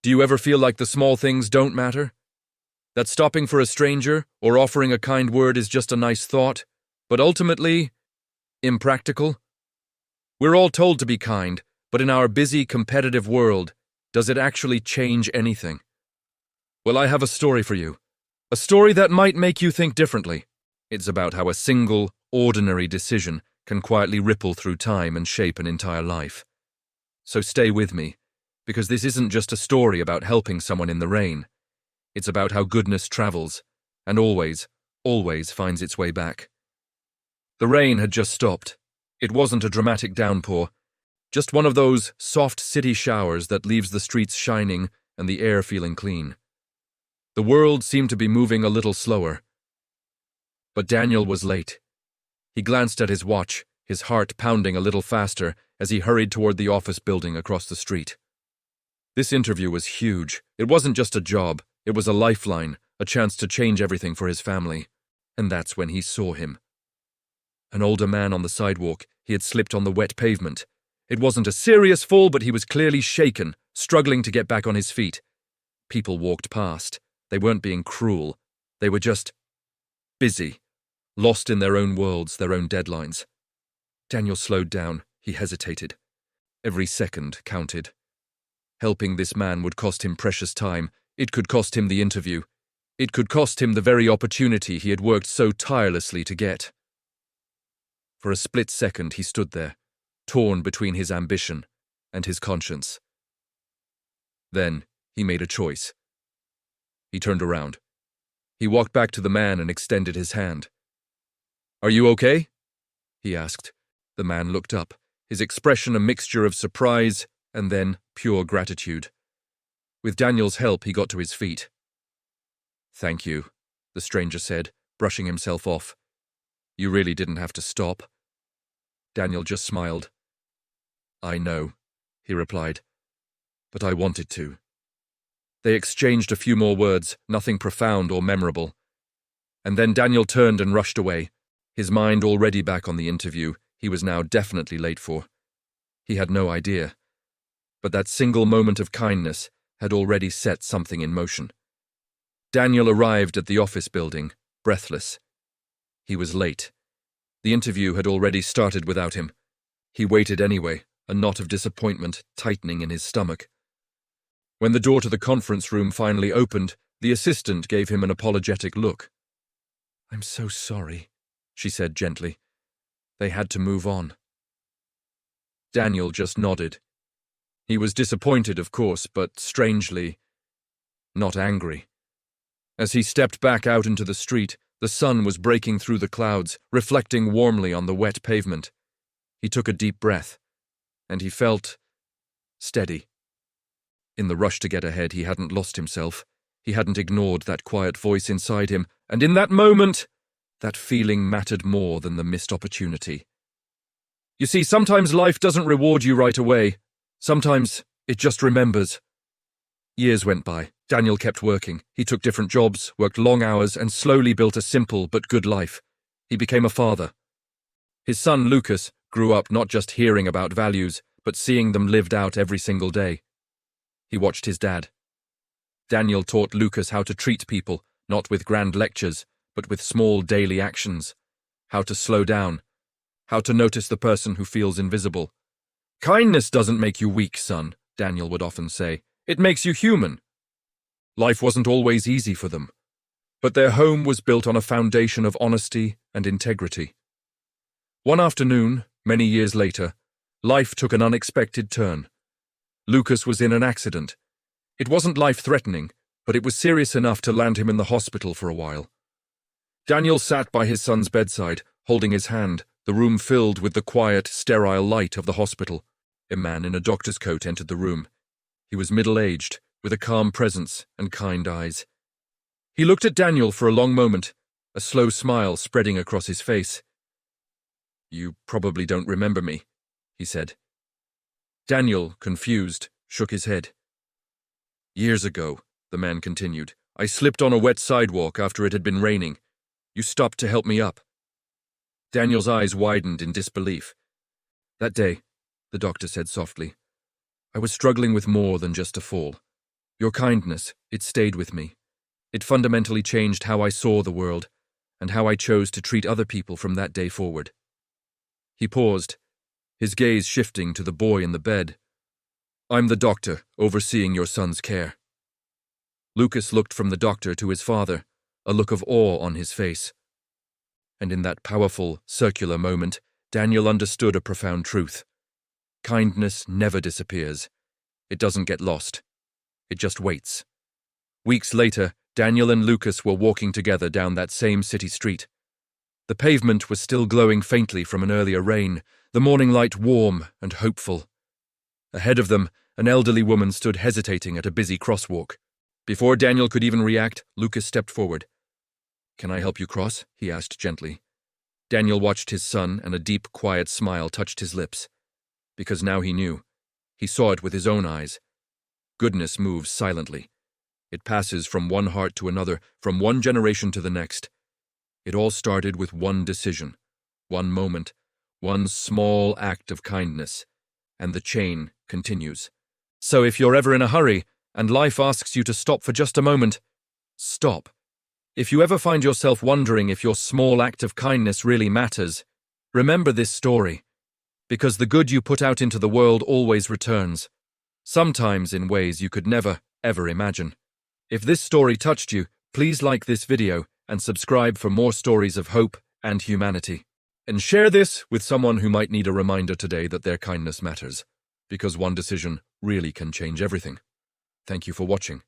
Do you ever feel like the small things don't matter? That stopping for a stranger or offering a kind word is just a nice thought, but ultimately, impractical? We're all told to be kind, but in our busy, competitive world, does it actually change anything? Well, I have a story for you. A story that might make you think differently. It's about how a single, ordinary decision can quietly ripple through time and shape an entire life. So stay with me, because this isn't just a story about helping someone in the rain. It's about how goodness travels, and always, always finds its way back. The rain had just stopped. It wasn't a dramatic downpour, just one of those soft city showers that leaves the streets shining and the air feeling clean. The world seemed to be moving a little slower. But Daniel was late. He glanced at his watch, his heart pounding a little faster as he hurried toward the office building across the street. This interview was huge. It wasn't just a job, it was a lifeline, a chance to change everything for his family. And that's when he saw him. An older man on the sidewalk. He had slipped on the wet pavement. It wasn't a serious fall, but he was clearly shaken, struggling to get back on his feet. People walked past. They weren't being cruel. They were just busy, lost in their own worlds, their own deadlines. Daniel slowed down. He hesitated. Every second counted. Helping this man would cost him precious time. It could cost him the interview. It could cost him the very opportunity he had worked so tirelessly to get. For a split second he stood there, torn between his ambition and his conscience. Then he made a choice. He turned around. He walked back to the man and extended his hand. "Are you okay?" he asked. The man looked up, his expression a mixture of surprise and then pure gratitude. With Daniel's help, he got to his feet. "Thank you," the stranger said, brushing himself off. "You really didn't have to stop." Daniel just smiled. "I know," he replied, "but I wanted to." They exchanged a few more words, nothing profound or memorable. And then Daniel turned and rushed away, his mind already back on the interview he was now definitely late for. He had no idea. But that single moment of kindness had already set something in motion. Daniel arrived at the office building, breathless. He was late. The interview had already started without him. He waited anyway, a knot of disappointment tightening in his stomach. When the door to the conference room finally opened, the assistant gave him an apologetic look. "I'm so sorry," she said gently. They had to move on. Daniel just nodded. He was disappointed, of course, but strangely, not angry. As he stepped back out into the street, the sun was breaking through the clouds, reflecting warmly on the wet pavement. He took a deep breath, and he felt steady. In the rush to get ahead, he hadn't lost himself. He hadn't ignored that quiet voice inside him, and in that moment, that feeling mattered more than the missed opportunity. You see, sometimes life doesn't reward you right away. Sometimes it just remembers. Years went by. Daniel kept working. He took different jobs, worked long hours, and slowly built a simple but good life. He became a father. His son, Lucas, grew up not just hearing about values, but seeing them lived out every single day. He watched his dad. Daniel taught Lucas how to treat people, not with grand lectures, but with small daily actions. How to slow down. How to notice the person who feels invisible. "Kindness doesn't make you weak, son," Daniel would often say. "It makes you human." Life wasn't always easy for them, but their home was built on a foundation of honesty and integrity. One afternoon, many years later, life took an unexpected turn. Lucas was in an accident. It wasn't life-threatening, but it was serious enough to land him in the hospital for a while. Daniel sat by his son's bedside, holding his hand, the room filled with the quiet, sterile light of the hospital. A man in a doctor's coat entered the room. He was middle-aged, with a calm presence and kind eyes. He looked at Daniel for a long moment, a slow smile spreading across his face. "You probably don't remember me," he said. Daniel, confused, shook his head. "Years ago," the man continued, "I slipped on a wet sidewalk after it had been raining. You stopped to help me up." Daniel's eyes widened in disbelief. "That day," the doctor said softly, "I was struggling with more than just a fall. Your kindness, it stayed with me. It fundamentally changed how I saw the world and how I chose to treat other people from that day forward. He paused, his gaze shifting to the boy in the bed. I'm the doctor, overseeing your son's care. Lucas looked from the doctor to his father, a look of awe on his face. And in that powerful, circular moment, Daniel understood a profound truth. Kindness never disappears. It doesn't get lost. It just waits. Weeks later, Daniel and Lucas were walking together down that same city street. The pavement was still glowing faintly from an earlier rain, the morning light warm and hopeful. Ahead of them, an elderly woman stood hesitating at a busy crosswalk. Before Daniel could even react, Lucas stepped forward. Can I help you cross? He asked gently. Daniel watched his son, and a deep, quiet smile touched his lips. Because now he knew. He saw it with his own eyes. Goodness moves silently. It passes from one heart to another, from one generation to the next. It all started with one decision, one moment, one small act of kindness, and the chain continues. So if you're ever in a hurry, and life asks you to stop for just a moment, stop. If you ever find yourself wondering if your small act of kindness really matters, remember this story, because the good you put out into the world always returns, sometimes in ways you could never, ever imagine. If this story touched you, please like this video and subscribe for more stories of hope and humanity. And share this with someone who might need a reminder today that their kindness matters, because one decision really can change everything. Thank you for watching.